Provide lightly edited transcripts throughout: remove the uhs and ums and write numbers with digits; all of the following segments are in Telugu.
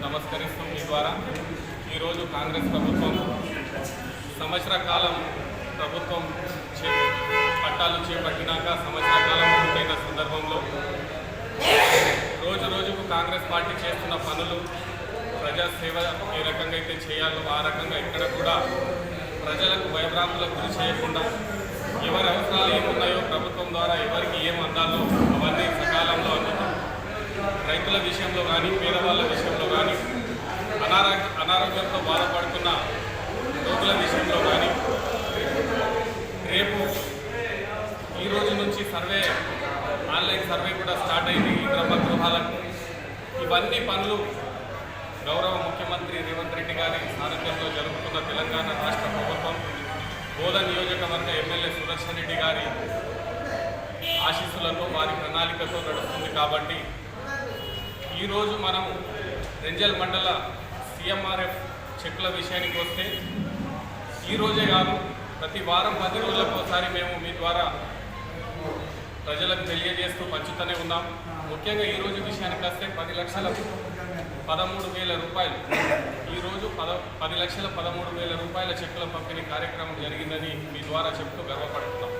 నమస్కరిస్తూ మీ ద్వారా ఈరోజు కాంగ్రెస్ ప్రభుత్వం సంవత్సర కాలం ప్రభుత్వం పట్టాలు చేపట్టినాక సంవత్సర కాలం పూర్తయిన సందర్భంలో రోజు రోజుకు కాంగ్రెస్ పార్టీ చేస్తున్న పనులు ప్రజాసేవ ఏ రకంగా అయితే చేయాలో ఆ రకంగా ఇక్కడ కూడా ప్రజలకు భయభ్రాంతులకు గురి చేయకుండా ఎవరి అవసరాలు ఏమున్నాయో ప్రభుత్వం ద్వారా ఎవరికి ఏం అందాలో అవన్నీ సకాలంలో అందుతాం. రైతుల విషయంలో కానీ పేదవాళ్ళ విషయంలో కానీ అనారోగ్యంతో బాధపడుతున్న రోగుల విషయంలో కానీ రేపు ఈ రోజు నుంచి ఆన్లైన్ సర్వే కూడా స్టార్ట్ అయింది ఈ గ్రామ గృహాలకు. ఇవన్నీ పనులు గౌరవ ముఖ్యమంత్రి రేవంత్ రెడ్డి గారి సారథ్యంలో జరుగుతున్న తెలంగాణ రాష్ట్ర ప్రభుత్వం బోధ నియోజకవర్గ ఎమ్మెల్యే సుదర్శన్ రెడ్డి గారి ఆశీస్సులతో వారి ప్రణాళికతో నడుస్తుంది. కాబట్టి ఈరోజు మనం రెంజల్ మండల CMRF చెక్కుల విషయానికి వస్తే ఈరోజే కాదు ప్రతి వారం 10 రోజులకు ఒకసారి మేము మీ ద్వారా ప్రజలకు తెలియజేస్తూ పంచుతూనే ఉన్నాం. ముఖ్యంగా ఈరోజు విషయానికి వస్తే 10,13,000 రూపాయలు ఈరోజు 10,13,000 రూపాయల చెక్కుల పంపిణీ కార్యక్రమం జరిగిందని మీ ద్వారా చెప్తూ గర్వపడుతున్నాం.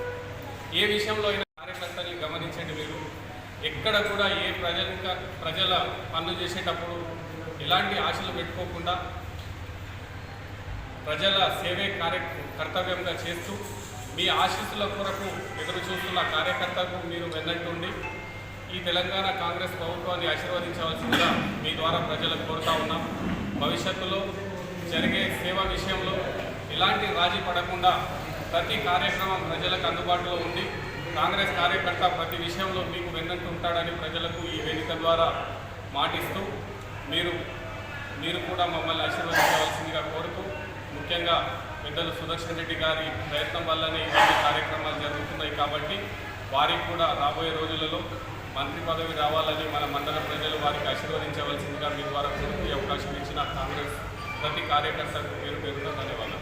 ఏ విషయంలో అయినా కార్యకర్తల్ని గమనించండి. మీరు ఎక్కడ కూడా ఏ ప్రజల పనులు చేసేటప్పుడు ఎలాంటి ఆశలు పెట్టుకోకుండా ప్రజల సేవే కర్తవ్యంగా చేస్తూ మీ ఆశీస్సుల కొరకు ఎదురు చూస్తున్న కార్యకర్తకు మీరు వెన్నట్టుండి ఈ తెలంగాణ కాంగ్రెస్ ప్రభుత్వాన్ని ఆశీర్వదించవలసిందిగా మీ ద్వారా ప్రజలకు కోరుతా ఉన్నాం. భవిష్యత్తులో జరిగే సేవ విషయంలో ఎలాంటి రాజీ పడకుండా ప్రతి కార్యక్రమం ప్రజలకు అందుబాటులో ఉండి కాంగ్రెస్ కార్యకర్త ప్రతి విషయంలో మీకు వెన్నట్టు ఉంటాడని ప్రజలకు ఈ వేదిక ద్వారా మాటిస్తూ మీరు కూడా మమ్మల్ని ఆశీర్వదించవలసిందిగా కోరుతూ ముఖ్యంగా పెద్దలు సుదర్శన్ రెడ్డి గారి ప్రయత్నం వల్లనే ఈ కార్యక్రమాలు జరుగుతున్నాయి. కాబట్టి వారికి కూడా రాబోయే రోజులలో మంత్రి పదవి రావాలని మన మండల ప్రజలు వారికి ఆశీర్వదించవలసిందిగా మీ ద్వారా కోరుతూ అవకాశం ఇచ్చిన కాంగ్రెస్ ప్రతి కార్యకర్తకు పేరు పేరున ధన్యవాదాలు.